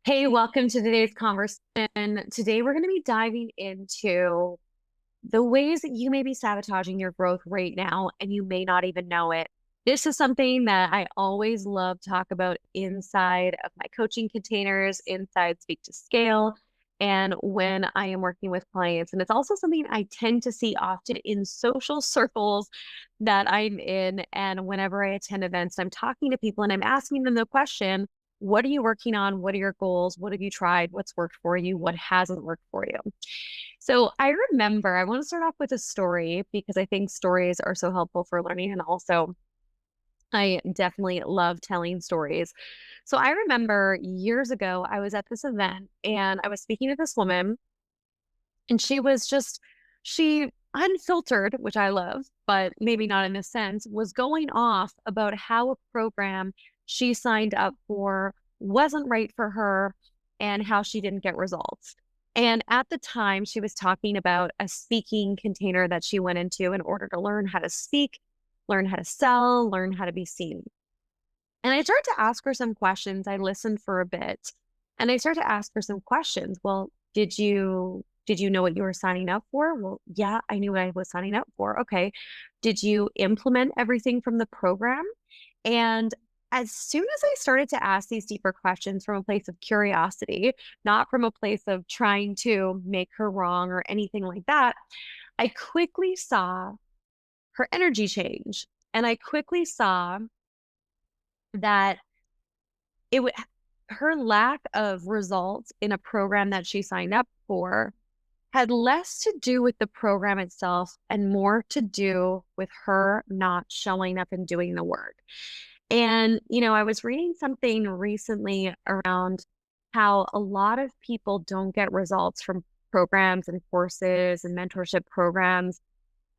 Hey, welcome to today's conversation. Today, we're going to be diving into the ways that you may be sabotaging your growth right now, and you may not even know it. This is something that I always love to talk about inside of my coaching containers, inside Speak to Scale, and when I am working with clients. And it's also something I tend to see often in social circles that I'm in. And whenever I attend events, I'm talking to people and I'm asking them the question, what are you working on? What are your goals? What have you tried? What's worked for you? What hasn't worked for you? So I remember, I want to start off with a story because I think stories are so helpful for learning. And also, I definitely love telling stories. So I remember years ago, I was at this event and I was speaking to this woman, and she unfiltered, which I love, but maybe not in this sense, was going off about how a program she signed up for wasn't right for her and how she didn't get results. And at the time, she was talking about a speaking container that she went into in order to learn how to speak, learn how to sell, learn how to be seen. And I started to ask her some questions. I listened for a bit and I started to ask her some questions. Well, did you know what you were signing up for? Well, yeah, I knew what I was signing up for. Okay. Did you implement everything from the program? And as soon as I started to ask these deeper questions from a place of curiosity, not from a place of trying to make her wrong or anything like that, I quickly saw her energy change. And I quickly saw that it would her lack of results in a program that she signed up for had less to do with the program itself and more to do with her not showing up and doing the work. And, I was reading something recently around how a lot of people don't get results from programs and courses and mentorship programs.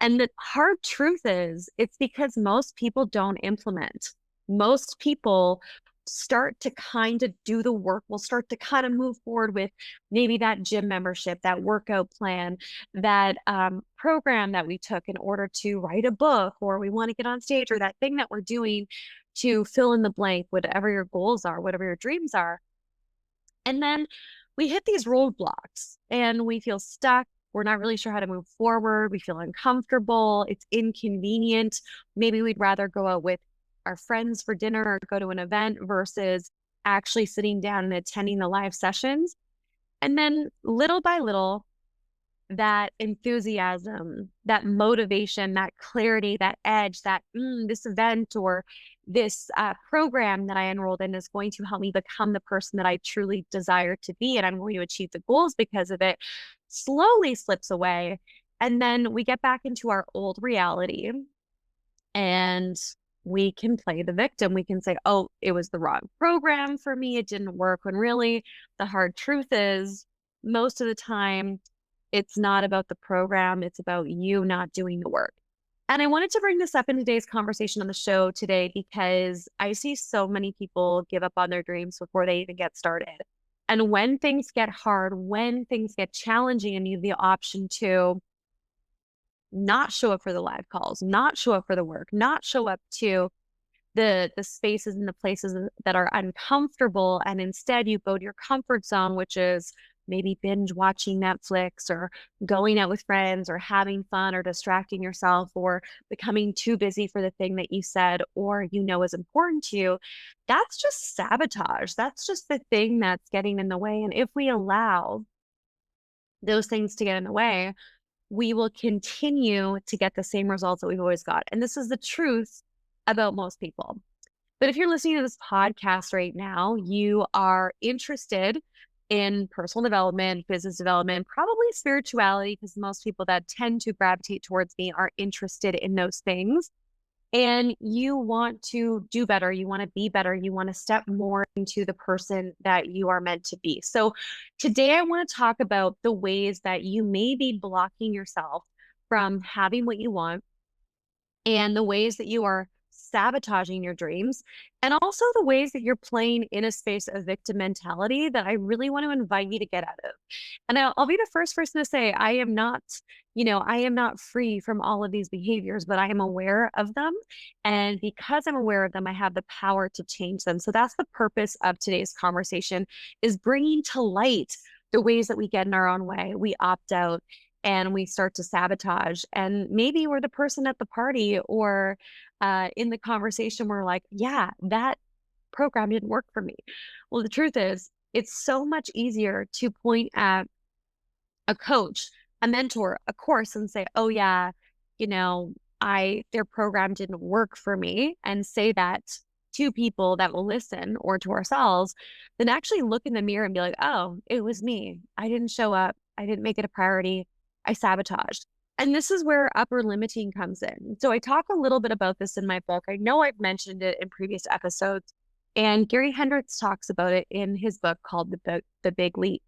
And the hard truth is, it's because most people don't implement. Most people start to kind of do the work, will start to kind of move forward with maybe that gym membership, that workout plan, that program that we took in order to write a book, or we want to get on stage, or that thing that we're doing to fill in the blank, whatever your goals are, whatever your dreams are. And then we hit these roadblocks and we feel stuck. We're not really sure how to move forward. We feel uncomfortable. It's inconvenient. Maybe we'd rather go out with our friends for dinner or go to an event versus actually sitting down and attending the live sessions. And then little by little, that enthusiasm, that motivation, that clarity, that edge, that this event or this program that I enrolled in is going to help me become the person that I truly desire to be. And I'm going to achieve the goals because of it, slowly slips away. And then we get back into our old reality and we can play the victim. We can say, oh, it was the wrong program for me. It didn't work. When really the hard truth is, most of the time, it's not about the program. It's about you not doing the work. And I wanted to bring this up in today's conversation on the show today because I see so many people give up on their dreams before they even get started. And when things get hard, when things get challenging, and you have the option to not show up for the live calls, not show up for the work, not show up to the spaces and the places that are uncomfortable, and instead you go to your comfort zone, which is maybe binge watching Netflix or going out with friends or having fun or distracting yourself or becoming too busy for the thing that you said or is important to you. That's just sabotage. That's just the thing that's getting in the way. And if we allow those things to get in the way, we will continue to get the same results that we've always got. And this is the truth about most people. But if you're listening to this podcast right now, you are interested in personal development, business development, probably spirituality, because most people that tend to gravitate towards me are interested in those things. And you want to do better, you want to be better, you want to step more into the person that you are meant to be. So today I want to talk about the ways that you may be blocking yourself from having what you want and the ways that you are sabotaging your dreams, and also the ways that you're playing in a space of victim mentality that I really want to invite you to get out of. And I'll be the first person to say, I am not, I am not free from all of these behaviors, but I am aware of them. And because I'm aware of them, I have the power to change them. So that's the purpose of today's conversation, is bringing to light the ways that we get in our own way. We opt out and we start to sabotage. And maybe we're the person at the party or in the conversation, we're like, yeah, that program didn't work for me. Well, the truth is, it's so much easier to point at a coach, a mentor, a course and say, "Oh yeah, you know, their program didn't work for me," and say that to people that will listen or to ourselves, then actually look in the mirror and be like, "Oh, it was me. I didn't show up. I didn't make it a priority. I sabotaged." And this is where upper limiting comes in. So I talk a little bit about this in my book. I know I've mentioned it in previous episodes, and Gary Hendricks talks about it in his book called The Big Leap.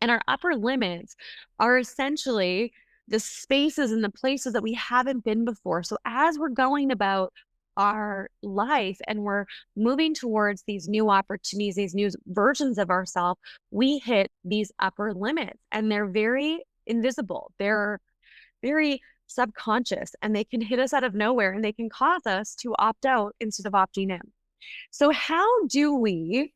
And our upper limits are essentially the spaces and the places that we haven't been before. So as we're going about our life and we're moving towards these new opportunities, these new versions of ourselves, we hit these upper limits and they're very invisible. They're very subconscious and they can hit us out of nowhere and they can cause us to opt out instead of opting in. So how do we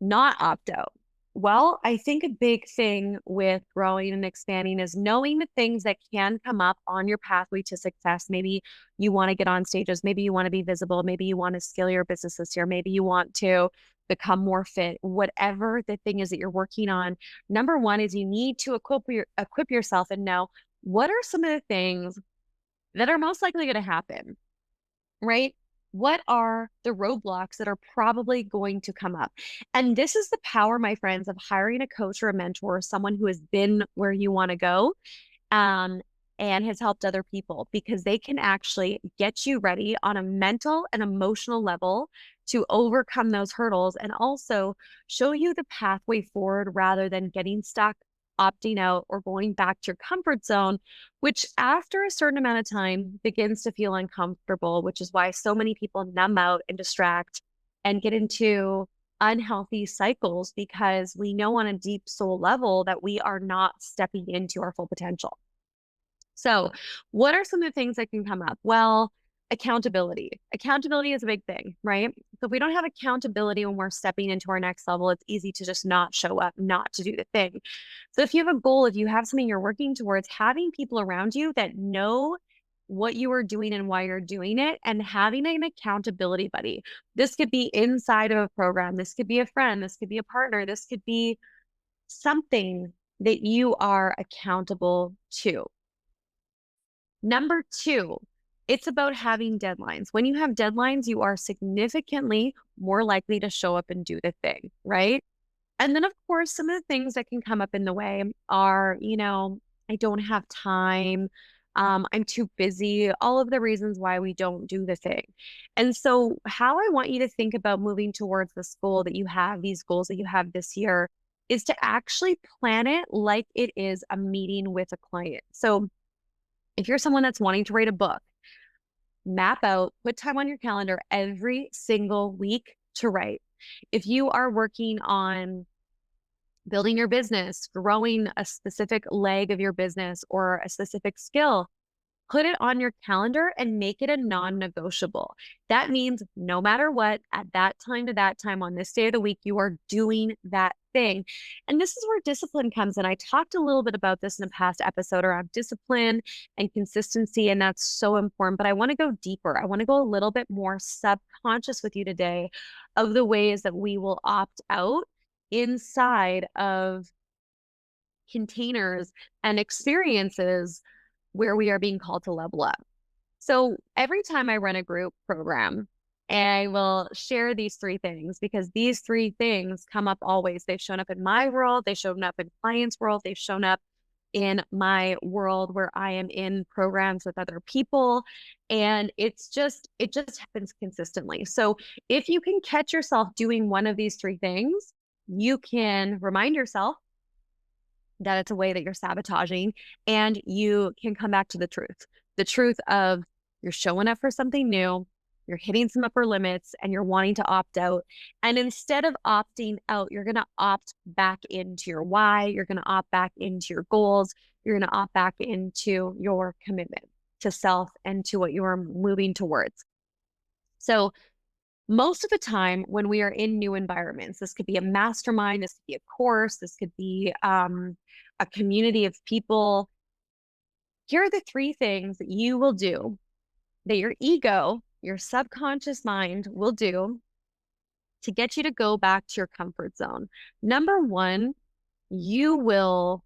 not opt out? Well, I think a big thing with growing and expanding is knowing the things that can come up on your pathway to success. Maybe you want to get on stages, maybe you want to be visible, maybe you want to scale your business this year, maybe you want to become more fit, whatever the thing is that you're working on. Number one is you need to equip yourself and know what are some of the things that are most likely going to happen, right? What are the roadblocks that are probably going to come up? And this is the power, my friends, of hiring a coach or a mentor, someone who has been where you want to go, um, and has helped other people, because they can actually get you ready on a mental and emotional level to overcome those hurdles and also show you the pathway forward rather than getting stuck, opting out, or going back to your comfort zone, which after a certain amount of time begins to feel uncomfortable, which is why so many people numb out and distract and get into unhealthy cycles, because we know on a deep soul level that we are not stepping into our full potential. So, what are some of the things that can come up? Well, accountability. Accountability is a big thing, right? So, if we don't have accountability when we're stepping into our next level, it's easy to just not show up, not to do the thing. So, if you have a goal, if you have something you're working towards, having people around you that know what you are doing and why you're doing it, and having an accountability buddy. This could be inside of a program, this could be a friend, this could be a partner, this could be something that you are accountable to. Number two, it's about having deadlines. When you have deadlines, you are significantly more likely to show up and do the thing, right? And then, of course, some of the things that can come up in the way are, I don't have time. I'm too busy, all of the reasons why we don't do the thing. And so, how I want you to think about moving towards this goal that you have, these goals that you have this year, is to actually plan it like it is a meeting with a client. So, if you're someone that's wanting to write a book, map out, put time on your calendar every single week to write. If you are working on building your business, growing a specific leg of your business or a specific skill, put it on your calendar and make it a non-negotiable. That means no matter what, at that time to that time on this day of the week, you are doing that thing. And this is where discipline comes in. I talked a little bit about this in a past episode around discipline and consistency, and that's so important. But I want to go deeper. I want to go a little bit more subconscious with you today of the ways that we will opt out inside of containers and experiences where we are being called to level up. So every time I run a group program, I will share these three things, because these three things come up always. They've shown up in my world, they've shown up in clients' world, they've shown up in my world where I am in programs with other people. And it just happens consistently. So if you can catch yourself doing one of these three things, you can remind yourself that it's a way that you're sabotaging, and you can come back to the truth of you're showing up for something new, you're hitting some upper limits and you're wanting to opt out. And instead of opting out, you're going to opt back into your why. You're going to opt back into your goals. You're going to opt back into your commitment to self and to what you are moving towards. So, most of the time when we are in new environments, this could be a mastermind, this could be a course, this could be a community of people. Here are the three things that you will do, that your ego, your subconscious mind will do to get you to go back to your comfort zone. Number one, you will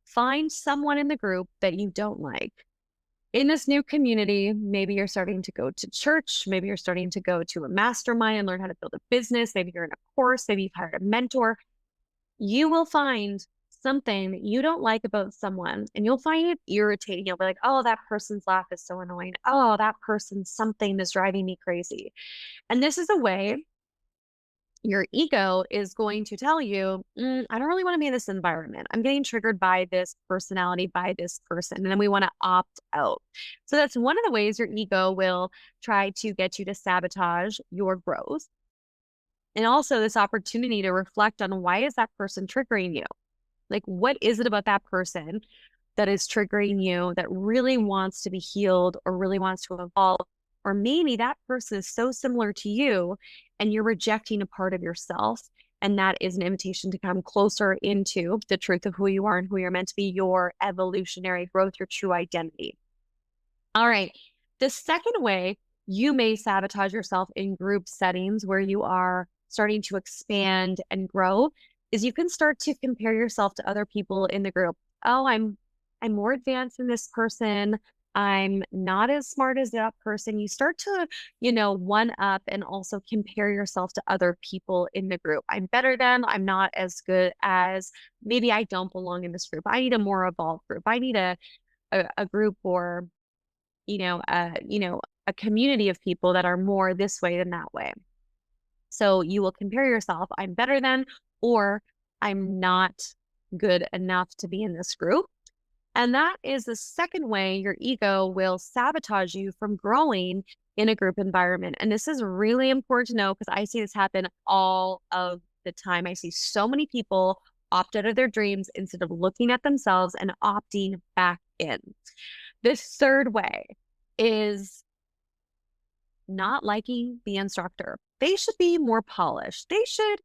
find someone in the group that you don't like. In this new community, maybe you're starting to go to church, maybe you're starting to go to a mastermind and learn how to build a business, maybe you're in a course, maybe you've hired a mentor. You will find something that you don't like about someone and you'll find it irritating. You'll be like, oh, that person's laugh is so annoying. Oh, that person's something is driving me crazy. And this is a way your ego is going to tell you, I don't really want to be in this environment. I'm getting triggered by this personality, by this person. And then we want to opt out. So that's one of the ways your ego will try to get you to sabotage your growth. And also this opportunity to reflect on, why is that person triggering you? Like, what is it about that person that is triggering you, that really wants to be healed or really wants to evolve? Or maybe that person is so similar to you and you're rejecting a part of yourself. And that is an invitation to come closer into the truth of who you are and who you're meant to be, your evolutionary growth, your true identity. All right. The second way you may sabotage yourself in group settings where you are starting to expand and grow is you can start to compare yourself to other people in the group. Oh, I'm more advanced than this person. I'm not as smart as that person. You start to, one up and also compare yourself to other people in the group. I'm better than, I'm not as good as, maybe I don't belong in this group. I need a more evolved group. I need a group, or, a community of people that are more this way than that way. So you will compare yourself, I'm better than, or I'm not good enough to be in this group. And that is the second way your ego will sabotage you from growing in a group environment. And this is really important to know because I see this happen all of the time. I see so many people opt out of their dreams instead of looking at themselves and opting back in. This third way is not liking the instructor. They should be more polished. They should,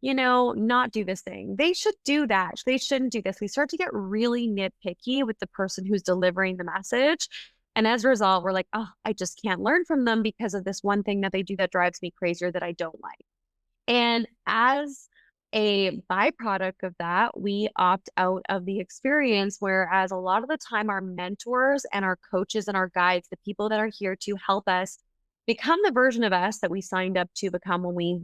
not do this thing. They should do that. They shouldn't do this. We start to get really nitpicky with the person who's delivering the message. And as a result, we're like, oh, I just can't learn from them because of this one thing that they do that drives me crazy or that I don't like. And as a byproduct of that, we opt out of the experience, whereas a lot of the time, our mentors and our coaches and our guides, the people that are here to help us become the version of us that we signed up to become when we,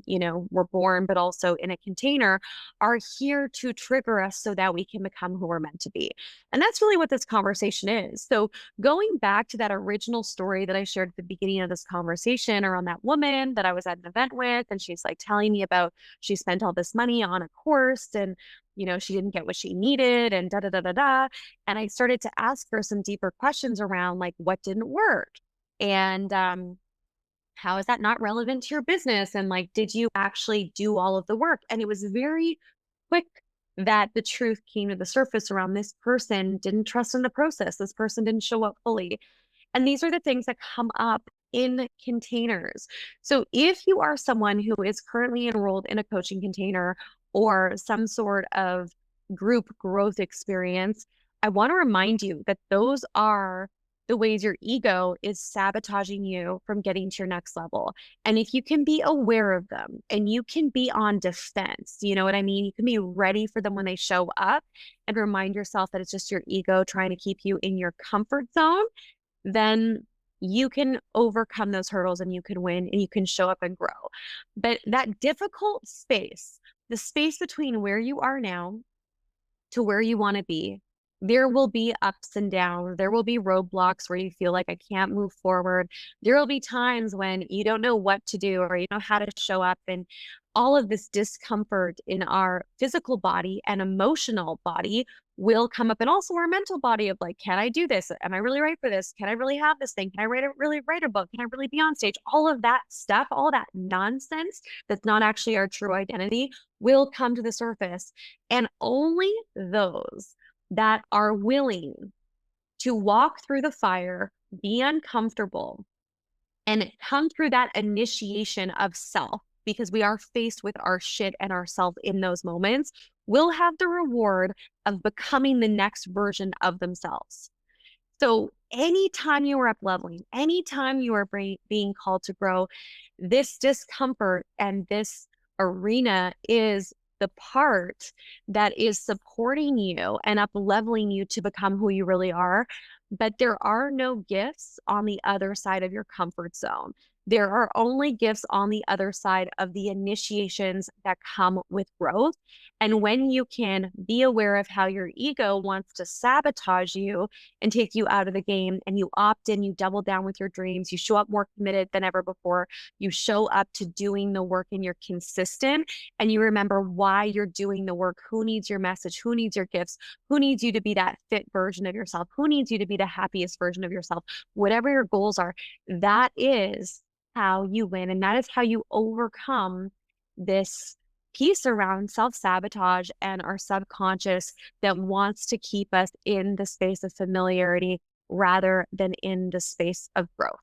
were born, but also in a container, are here to trigger us so that we can become who we're meant to be. And that's really what this conversation is. So going back to that original story that I shared at the beginning of this conversation around that woman that I was at an event with, and she's like telling me about, she spent all this money on a course and she didn't get what she needed and da da da da da. And I started to ask her some deeper questions around like, what didn't work? And how is that not relevant to your business? And like, did you actually do all of the work? And it was very quick that the truth came to the surface around, this person didn't trust in the process. This person didn't show up fully. And these are the things that come up in containers. So if you are someone who is currently enrolled in a coaching container or some sort of group growth experience, I want to remind you that those are the ways your ego is sabotaging you from getting to your next level. And if you can be aware of them and you can be on defense, you know what I mean? You can be ready for them when they show up and remind yourself that it's just your ego trying to keep you in your comfort zone, then you can overcome those hurdles and you can win and you can show up and grow. But that difficult space, the space between where you are now to where you want to be, There will be ups and downs. There will be roadblocks where you feel like I can't move forward. There will be times when you don't know what to do or you know how to show up. And all of this discomfort in our physical body and emotional body will come up. And also our mental body of like, can I do this? Am I really right for this? Can I really have this thing? Can I really write a book? Can I really be on stage? All of that stuff, all that nonsense that's not actually our true identity will come to the surface. And only those that are willing to walk through the fire, be uncomfortable, and come through that initiation of self, because we are faced with our shit and ourselves in those moments, will have the reward of becoming the next version of themselves. So anytime you are up leveling, anytime you are being called to grow, this discomfort and this arena is the part that is supporting you and up leveling you to become who you really are. But there are no gifts on the other side of your comfort zone. There are only gifts on the other side of the initiations that come with growth. And when you can be aware of how your ego wants to sabotage you and take you out of the game, and you opt in, you double down with your dreams, you show up more committed than ever before, you show up to doing the work and you're consistent, and you remember why you're doing the work, who needs your message, who needs your gifts, who needs you to be that fit version of yourself, who needs you to be the happiest version of yourself, whatever your goals are, that is how you win. And that is how you overcome this piece around self-sabotage and our subconscious that wants to keep us in the space of familiarity rather than in the space of growth.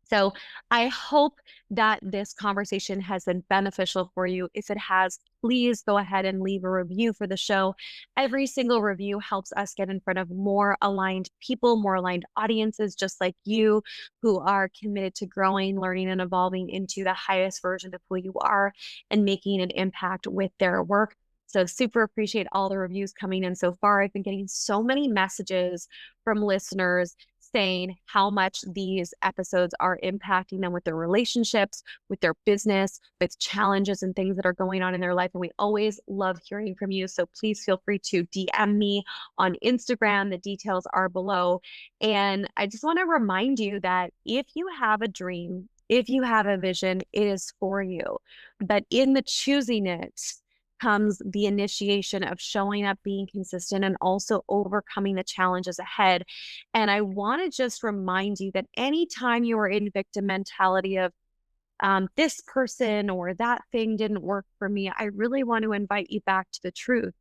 So I hope that this conversation has been beneficial for you. If it has, please go ahead and leave a review for the show. Every single review helps us get in front of more aligned people, more aligned audiences, just like you, who are committed to growing, learning, and evolving into the highest version of who you are and making an impact with their work. So super appreciate all the reviews coming in so far. I've been getting so many messages from listeners saying how much these episodes are impacting them with their relationships, with their business, with challenges and things that are going on in their life. And we always love hearing from you. So please feel free to DM me on Instagram. The details are below. And I just want to remind you that if you have a dream, if you have a vision, it is for you. But in the choosing it, comes the initiation of showing up, being consistent, and also overcoming the challenges ahead. And I want to just remind you that anytime you are in victim mentality of this person or that thing didn't work for me, I really want to invite you back to the truth.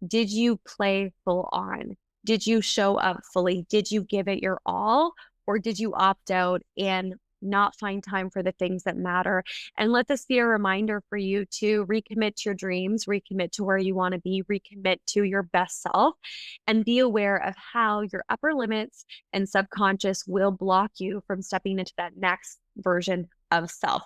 Did you play full on? Did you show up fully? Did you give it your all? Or did you opt out and not find time for the things that matter? And let this be a reminder for you to recommit to your dreams, recommit to where you want to be, recommit to your best self, and be aware of how your upper limits and subconscious will block you from stepping into that next version of self.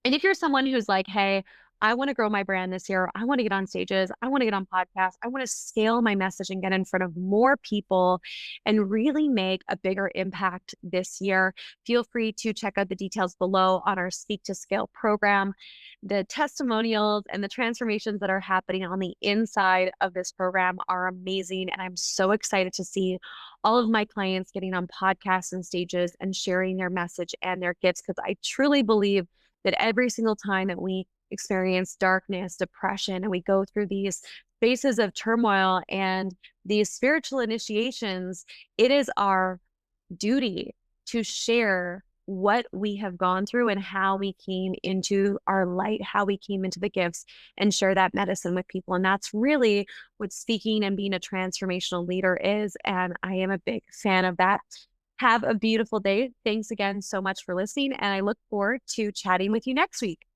And if you're someone who's like, hey, I want to grow my brand this year, I want to get on stages, I want to get on podcasts, I want to scale my message and get in front of more people and really make a bigger impact this year, feel free to check out the details below on our Speak to Scale program. The testimonials and the transformations that are happening on the inside of this program are amazing. And I'm so excited to see all of my clients getting on podcasts and stages and sharing their message and their gifts, because I truly believe that every single time that we experience darkness, depression, and we go through these spaces of turmoil and these spiritual initiations, it is our duty to share what we have gone through and how we came into our light, how we came into the gifts, and share that medicine with people. And that's really what speaking and being a transformational leader is. And I am a big fan of that. Have a beautiful day. Thanks again so much for listening. And I look forward to chatting with you next week.